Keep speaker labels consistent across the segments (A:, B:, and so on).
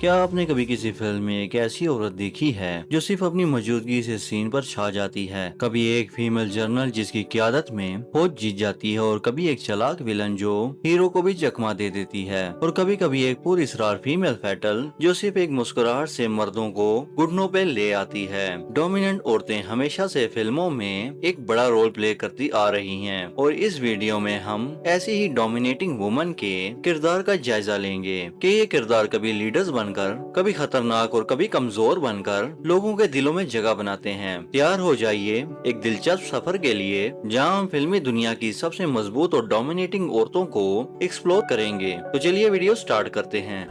A: क्या आपने कभी किसी फिल्म में एक ऐसी औरत देखी है जो सिर्फ अपनी मौजूदगी से सीन पर छा जाती है? कभी एक फीमेल जर्नल जिसकी क़यादत में फौज जीत जाती है, और कभी एक चालाक विलन जो हीरो को भी चकमा दे देती है, और कभी कभी एक पुरस्कार फीमेल फैटल जो सिर्फ एक मुस्कुराहट से मर्दों को घुटनों पे ले आती है। डोमिनेंट औरतें हमेशा से फिल्मों में एक बड़ा रोल प्ले करती आ रही हैं, और इस वीडियो में हम ऐसी ही डोमिनेटिंग वुमन के किरदार का जायजा लेंगे कि ये किरदार कभी लीडर्स बनकर, कभी खतरनाक और कभी कमजोर बनकर लोगों के दिलों में जगह बनाते हैं। तैयार हो जाइए एक दिलचस्प सफर के लिए, जहां हम फिल्मी दुनिया की सबसे मजबूत और डोमिनेटिंग औरतों को एक्सप्लोर करेंगे। तो चलिए वीडियो स्टार्ट करते हैं।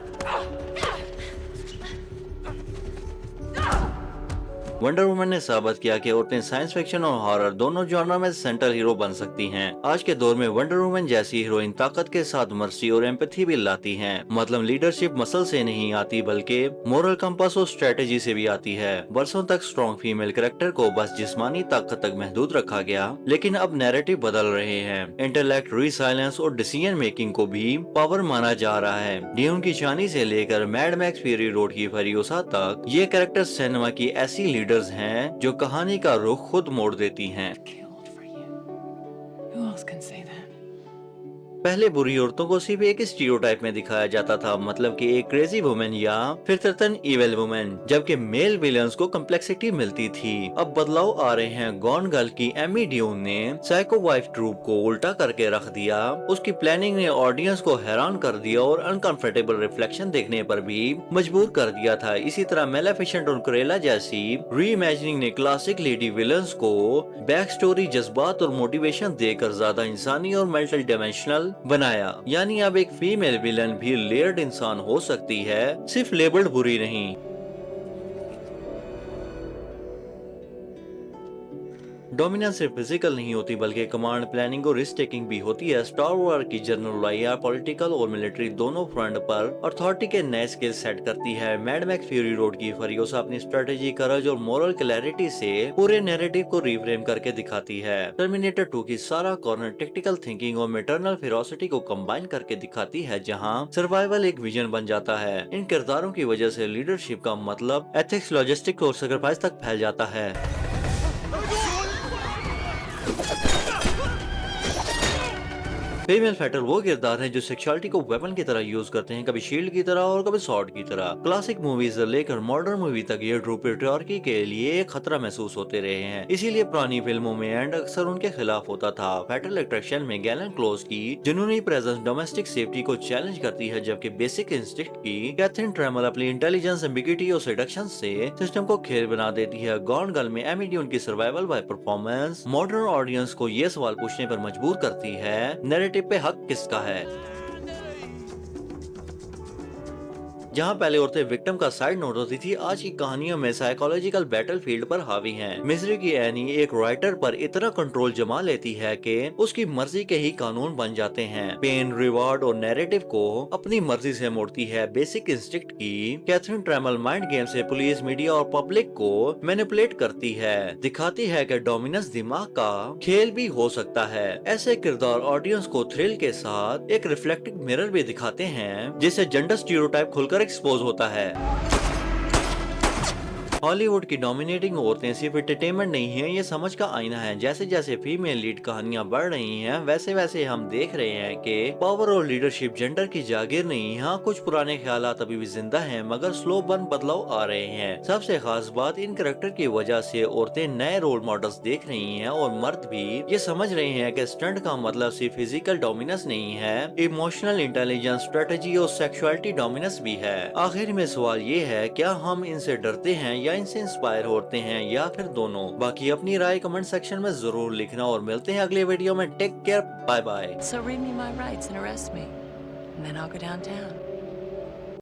A: वंडर वुमन ने साबित किया कि औरतें साइंस फिक्शन और हॉरर दोनों जॉनर में सेंट्रल हीरो बन सकती हैं। आज के दौर में वंडर वुमन जैसी हीरोइन ताकत के साथ मर्सी और एम्पैथी भी लाती हैं। मतलब लीडरशिप मसल से नहीं आती, बल्कि मोरल कंपास और स्ट्रेटेजी से भी आती है। बरसों तक स्ट्रॉन्ग फीमेल कैरेक्टर को बस जिस्मानी ताकत तक महदूद रखा गया, लेकिन अब नैरेटिव बदल रहे हैं। इंटेलेक्ट, रिसाइलेंस और डिसीजन मेकिंग को भी पावर माना जा रहा है। ड्यून की शानी से लेकर मैड मैक्स फ्यूरी रोड की फरियोसा तक, ये कैरेक्टर सिनेमा की ऐसी लीडर्स हैं जो कहानी का रुख खुद मोड़ देती हैं। पहले बुरी औरतों को सिर्फ एक स्टीरियोटाइप में दिखाया जाता था, मतलब कि एक क्रेजी वुमेन या फिर सर्टेन इविल वुमेन, जबकि मेल विलन्स को कम्प्लेक्सिटी मिलती थी। अब बदलाव आ रहे हैं। गॉन गर्ल की एमी ड्यून ने साइको वाइफ ट्रूप को उल्टा करके रख दिया। उसकी प्लानिंग ने ऑडियंस को हैरान कर दिया और अनकंफर्टेबल रिफ्लेक्शन देखने पर भी मजबूर कर दिया था। इसी तरह मेलेफिसेंट और क्रेला जैसी री-इमेजिनिंग ने क्लासिक लेडी विलन्स को बैक स्टोरी, जज्बात और मोटिवेशन देकर ज्यादा इंसानी और मेंटल डायमेंशनल बनाया। यानी अब एक फीमेल विलन भी लेयर्ड इंसान हो सकती है, सिर्फ लेबल्ड बुरी नहीं। डोमिनेंस सिर्फ फिजिकल नहीं होती, बल्कि कमांड, प्लानिंग और रिस्क टेकिंग भी होती है। स्टार वॉर की जनरल लाइया पॉलिटिकल और मिलिट्री दोनों फ्रंट पर अथॉरिटी के नए स्किल सेट करती है। मैड मैक्स फ्यूरी रोड की फरियोसा अपनी स्ट्रेटेजी, करज और मोरल क्लैरिटी से पूरे नैरेटिव को रिफ्रेम करके दिखाती है। टर्मिनेटर 2 की सारा कॉर्नर टेक्टिकल थिंकिंग और मैटरनल फेरोसिटी को कंबाइन करके दिखाती है, जहां सर्वाइवल एक विजन बन जाता है। इन किरदारों की वजह से लीडरशिप का मतलब एथिक्स, लॉजिस्टिक्स और सैक्रिफाइस तक फैल जाता है। फीमेल फाइटर वो किरदार हैं जो सेक्सुअलिटी को वेपन की तरह यूज करते हैं, कभी शील्ड की तरह और कभी स्वॉर्ड की तरह। क्लासिक मूवीज से लेकर मॉडर्न मूवी तक ये ट्रू पैट्रियार्की के लिए एक खतरा महसूस होते रहे हैं। इसीलिए पुरानी फिल्मों में एंड अक्सर उनके खिलाफ होता था। फैटल अट्रैक्शन में गैलन क्लोज की जुनूनी प्रेजेंस डोमेस्टिक सेफ्टी को चैलेंज करती है, जबकि बेसिक इंस्टिंक्ट की कैथरीन ट्रेमल अपनी इंटेलिजेंस, एम्बिग्यूटी और सेडक्शन से सिस्टम को खेल बना देती है। गॉन गर्ल में एमी ड्यून की survival by performance modern audience को ये सवाल पूछने पर मजबूर करती है, नैरेटिव पे हक किसका है। जहां पहले औरतें विक्टिम का साइड नोट होती थी, आज की कहानियों में साइकोलॉजिकल बैटलफील्ड पर हावी हैं। मिस्री की एनी एक राइटर पर इतना कंट्रोल जमा लेती है कि उसकी मर्जी के ही कानून बन जाते हैं। पेन, रिवॉर्ड और नैरेटिव को अपनी मर्जी से मोड़ती है। बेसिक इंस्टिंक्ट की कैथरीन ट्रेमल माइंड गेम से पुलिस, मीडिया और पब्लिक को मैनिपुलेट करती है, दिखाती है कि डोमिनेंस दिमाग का खेल भी हो सकता है। ऐसे किरदार ऑडियंस को थ्रिल के साथ एक रिफ्लेक्टिव मिरर भी दिखाते हैं, जिससे जेंडर स्टीरियोटाइप खुलकर एक्सपोज होता है। हॉलीवुड की डोमिनेटिंग औरतें सिर्फ एंटरटेनमेंट नहीं है, ये समझ का आईना है। जैसे जैसे फीमेल लीड कहानियां बढ़ रही हैं, वैसे वैसे हम देख रहे हैं कि पावर और लीडरशिप जेंडर की जागीर नहीं। यहाँ कुछ पुराने ख्यालात अभी भी जिंदा हैं, मगर स्लो बन बदलाव आ रहे हैं। सबसे खास बात, इन कैरेक्टर की वजह से औरतें नए रोल मॉडल्स देख रही हैं, और मर्द भी ये समझ रहे हैं कि स्टंट का मतलब सिर्फ फिजिकल डोमिनेंस नहीं है, इमोशनल इंटेलिजेंस, स्ट्रेटेजी और सेक्सुअलिटी डोमिनेंस भी है। आखिर में सवाल ये है, क्या हम इनसे डरते हैं या इनसे इंस्पायर होते हैं, या फिर दोनों? बाकी अपनी राय कमेंट सेक्शन में जरूर लिखना, और मिलते हैं अगले वीडियो में। Take care, bye bye.
B: So read me my rights and arrest me, and then I'll go downtown.